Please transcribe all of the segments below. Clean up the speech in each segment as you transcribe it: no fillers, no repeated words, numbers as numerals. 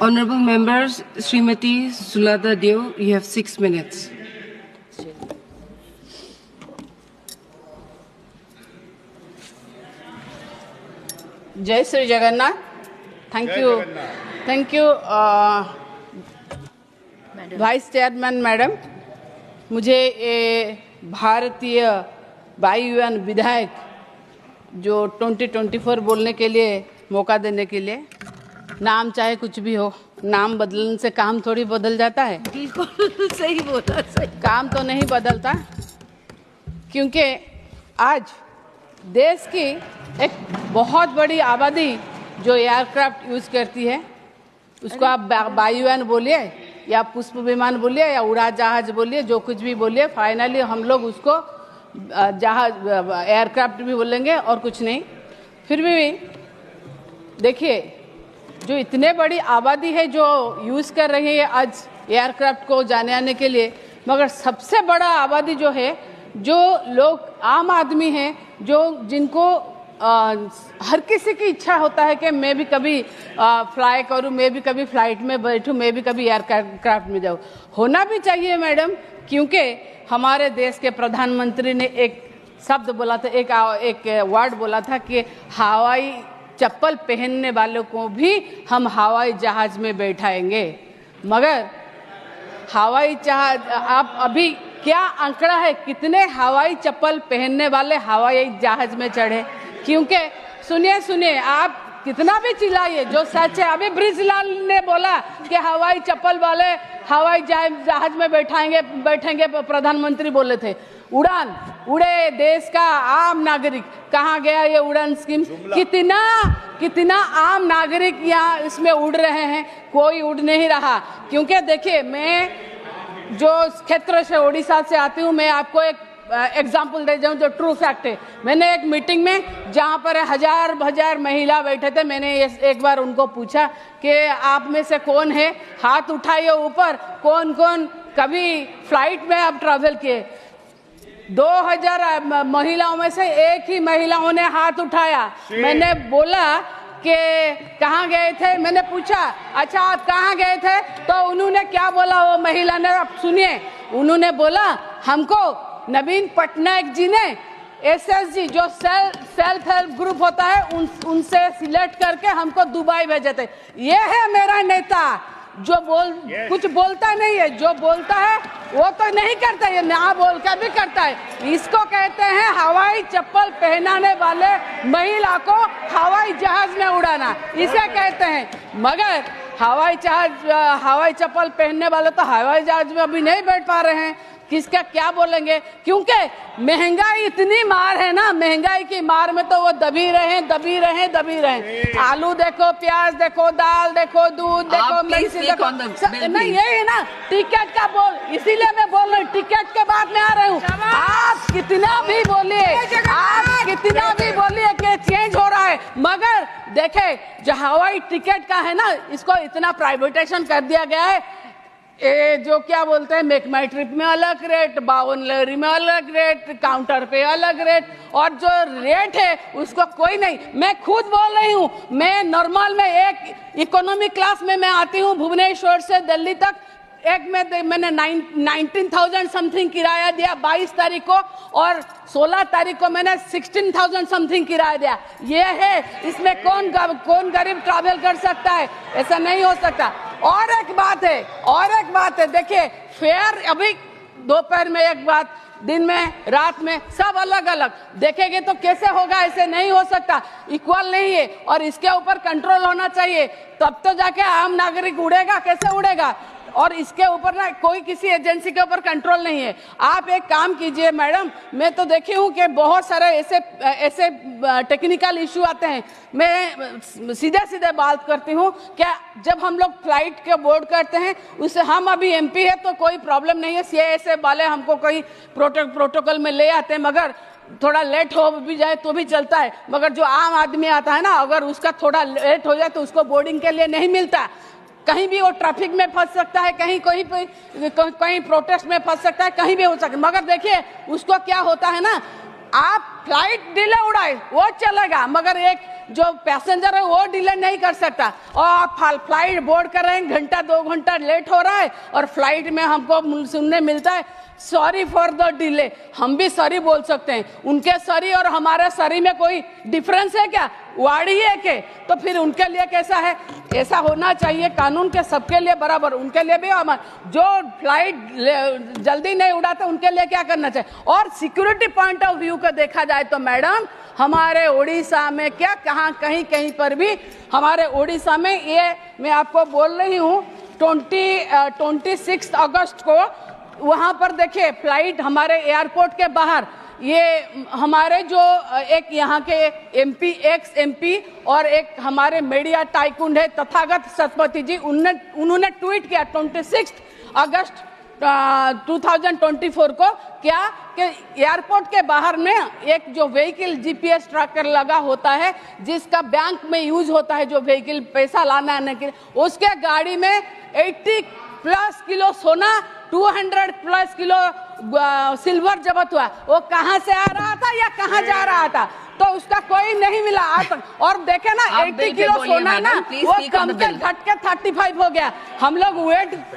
Honorable members, Srimati Sulata Deo, you have 6 minutes. जय Shri Jagannath. Thank you vice chairman madam, मुझे भारतीय वायुयान विधायक जो 2024 बोलने के लिए मौका देने के लिए. नाम चाहे कुछ भी हो, नाम बदलने से काम थोड़ी बदल जाता है. बिल्कुल सही बोला. सही काम तो नहीं बदलता, क्योंकि आज देश की एक बहुत बड़ी आबादी जो एयरक्राफ्ट यूज़ करती है, उसको आप वायुयान बोलिए या पुष्प विमान बोलिए या उड़ा जहाज बोलिए, जो कुछ भी बोलिए, फाइनली हम लोग उसको जहाज एयरक्राफ्ट भी बोलेंगे और कुछ नहीं. फिर भी देखिए, जो इतने बड़ी आबादी है जो यूज़ कर रही है आज एयरक्राफ्ट को जाने आने के लिए, मगर सबसे बड़ा आबादी जो है, जो लोग आम आदमी हैं, जो जिनको हर किसी की इच्छा होता है कि मैं भी कभी फ्लाई करूं, मैं भी कभी फ्लाइट में बैठूं, मैं भी कभी एयरक्राफ्ट में जाऊं. होना भी चाहिए मैडम, क्योंकि हमारे देश के प्रधानमंत्री ने एक शब्द बोला था, एक वर्ड बोला था कि हवाई चप्पल पहनने वालों को भी हम हवाई जहाज में बैठाएंगे. मगर हवाई जहाज, आप अभी क्या आंकड़ा है कितने हवाई चप्पल पहनने वाले हवाई जहाज में चढ़े? क्योंकि सुनिए, आप कितना भी चिल्लाइए, जो सच है, अभी ब्रिजलाल ने बोला कि हवाई चप्पल वाले हवाई जहाज में बैठेंगे प्रधानमंत्री बोले थे. उड़ान उड़े देश का आम नागरिक, कहाँ गया ये उड़ान स्कीम? कितना आम नागरिक यहाँ इसमें उड़ रहे हैं, कोई उड़ नहीं रहा. क्योंकि देखिए, मैं जो क्षेत्र से उड़ीसा से आती हूँ, मैं आपको एक एग्जाम्पल दे जाऊँ जो ट्रू फैक्ट है. मैंने एक मीटिंग में जहाँ पर हजार महिला बैठे थे, मैंने एक बार उनको पूछा कि आप में से कौन है, हाथ उठाइए ऊपर, कौन कभी फ्लाइट में आप ट्रैवल किए? 2000 महिलाओं में से एक ही महिलाओं ने हाथ उठाया. मैंने बोला कि कहाँ गए थे, मैंने पूछा अच्छा आप कहाँ गए थे, तो उन्होंने क्या बोला, वो महिला ने, आप सुनिए, उन्होंने बोला हमको नवीन पटनायक जी ने SSG जो सेल्फ हेल्प ग्रुप होता है उनसे सिलेक्ट करके हमको दुबई भेजे थे. ये है मेरा नेता जो कुछ बोलता नहीं है, जो बोलता है वो तो नहीं करता है, ना बोल कर भी करता है. इसको कहते हैं हवाई चप्पल पहनाने वाले महिला को हवाई जहाज में उड़ाना, इसे कहते हैं. मगर हवाई चप्पल पहनने वाले तो हवाई जहाज में अभी नहीं बैठ पा रहे हैं. किसका क्या बोलेंगे? क्योंकि महंगाई इतनी मार है ना, महंगाई की मार में तो वो दबी रहे. आलू देखो, प्याज देखो, दाल देखो, दूध देखो, मिर्ची देखो, नहीं यही ना टिकट का बोल, इसीलिए मैं बोल रही हूँ, टिकट के बाद में आ रही हूँ. आप कितना भी बोलिए कि चेंज हो रहा है, मगर देखे जो हवाई टिकट का है ना, इसको इतना प्राइवेटाइजेशन कर दिया गया है. जो क्या बोलते हैं, मेक माई ट्रिप में अलग रेट, बावनलरी में अलग रेट, काउंटर पे अलग रेट, और जो रेट है उसको कोई नहीं. मैं खुद बोल रही हूँ, मैं नॉर्मल में एक इकोनॉमी क्लास में मैं आती हूँ भुवनेश्वर से दिल्ली तक, एक में मैंने 19,000 समथिंग किराया दिया 22 तारीख को, और 16 तारीख को मैंने 16,000 समथिंग किराया दिया. ये है, इसमें कौन गरीब ट्रैवल कर सकता है? ऐसा नहीं हो सकता. और एक बात है, देखिए फेयर अभी दोपहर में एक बात, दिन में, रात में, सब अलग अलग देखेंगे तो कैसे होगा? ऐसे नहीं हो सकता, इक्वल नहीं है, और इसके ऊपर कंट्रोल होना चाहिए, तब तो जाके आम नागरिक उड़ेगा. कैसे उड़ेगा? और इसके ऊपर ना कोई किसी एजेंसी के ऊपर कंट्रोल नहीं है. आप एक काम कीजिए मैडम, मैं तो देखी हूँ कि बहुत सारे ऐसे टेक्निकल इशू आते हैं. मैं सीधे बात करती हूँ क्या, जब हम लोग फ्लाइट के बोर्ड करते हैं, उससे हम अभी MP है तो कोई प्रॉब्लम नहीं है, CISF वाले हमको कोई प्रोटोकॉल में ले आते हैं, मगर थोड़ा लेट हो भी जाए तो भी चलता है. मगर जो आम आदमी आता है ना, अगर उसका थोड़ा लेट हो जाए तो उसको बोर्डिंग के लिए नहीं मिलता. कहीं भी वो ट्रैफिक में फंस सकता है, कहीं प्रोटेस्ट में फंस सकता है, कहीं भी हो सकता है. मगर देखिए उसको क्या होता है ना, आप फ्लाइट डिले उड़ाए वो चलेगा, मगर एक जो पैसेंजर है वो डिले नहीं कर सकता। और आप फ्लाइट बोर्ड कर रहे हैं, घंटा 2 घंटा लेट हो रहा है और फ्लाइट में हमको सुनने मिलता है सॉरी फॉर द डिले। हम भी सॉरी बोल सकते हैं, उनके सॉरी और हमारे सॉरी में कोई डिफरेंस है क्या? वाड़ी है के? तो फिर उनके लिए कैसा है? ऐसा होना चाहिए कानून के सबके लिए बराबर, उनके लिए भी जो फ्लाइट जल्दी नहीं उड़ाते उनके लिए क्या करना चाहिए। और सिक्योरिटी पॉइंट ऑफ व्यू को देखा जाए तो मैडम हमारे उड़ीसा में क्या कहीं कहीं पर भी हमारे उड़ीसा में ये मैं आपको बोल रही हूँ 26 अगस्त को वहां पर देखिए फ्लाइट हमारे एयरपोर्ट के बाहर ये हमारे जो एक यहाँ के एक्स एमपी और एक हमारे मीडिया टाइकून है तथागत सतपथी जी, उन्होंने ट्वीट किया 26 अगस्त 2024 को क्या कि एयरपोर्ट के बाहर में एक जो व्हीकल जीपीएस ट्रैकर लगा होता है जिसका बैंक में यूज होता है, जो व्हीकल पैसा लाना आने के लिए, उसके गाड़ी में 80+ किलो सोना 200+ किलो सिल्वर जब्त हुआ। वो कहाँ से आ रहा था या कहाँ जा रहा था तो उसका कोई नहीं मिला आज तक। और देखे ना 80 किलो सोना ना वो कम के घट के 35 हो गया। हम लोग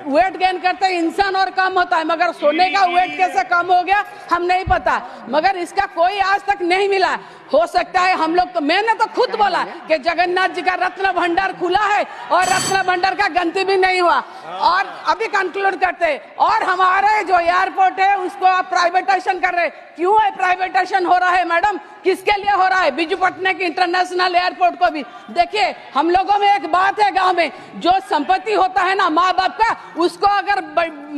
वेट गेन करते हैं, इंसान और कम होता है, मगर सोने का वेट कैसे कम हो गया हम नहीं पता, मगर इसका कोई आज तक नहीं मिला। हो सकता है हम लोग तो, मैंने तो खुद बोला कि जगन्नाथ जी का रत्न भंडार खुला है और रत्न भंडार का गंती भी नहीं हुआ। और अभी कंक्लूड करते हैं, और हमारे जो एयरपोर्ट है उसको आप प्राइवेटाइजेशन कर रहे हैं। क्यों है प्राइवेटाइजेशन हो रहा है मैडम? किसके लिए हो रहा है? बिजू पटना के इंटरनेशनल एयरपोर्ट को भी देखिए। हम लोगों में एक बात है गांव में, जो संपत्ति होता है ना माँ बाप का, उसको अगर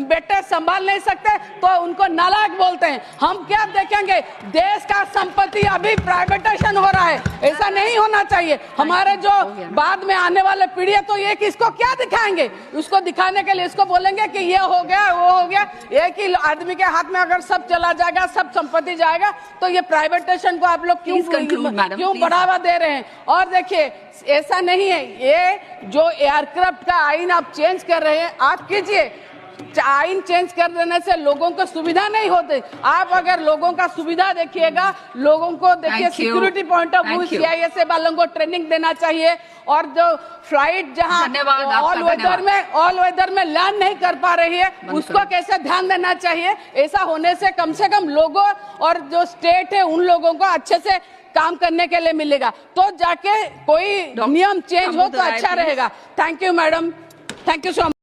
बेटे संभाल नहीं सकते तो उनको नालायक बोलते हैं। हम क्या देखेंगे? देश का संपत्ति अभी प्राइवेटाइजेशन हो रहा है, ऐसा नहीं होना चाहिए। हमारे जो बाद में आने वाले पीढ़ी है तो ये किसको क्या दिखाएंगे? उसको दिखाने के लिए इसको बोलेंगे कि ये हो गया वो हो गया। एक ही आदमी के हाथ में अगर सब चला जाएगा, सब संपत्ति जाएगा, तो ये प्राइवेटाइजेशन को आप लोग क्यों बढ़ावा दे रहे हैं? और देखिए ऐसा नहीं है, ये जो एयरक्राफ्ट का आइन आप चेंज कर रहे हैं आप कीजिए। आइन चेंज कर देने से लोगों को सुविधा नहीं होती। आप अगर लोगों का सुविधा देखिएगा, लोगों को देखिए security point of view CISF वालों को ट्रेनिंग देना चाहिए। और जो फ्लाइट जहां ऑल वेदर में लैंड नहीं कर पा रही है उसको कैसे ध्यान देना चाहिए। ऐसा होने से कम लोगों और जो स्टेट है उन लोगों को अच्छे से काम करने के लिए मिलेगा, तो जाके कोई नियम चेंज हो तो अच्छा रहेगा। Thank you madam, thank you so much.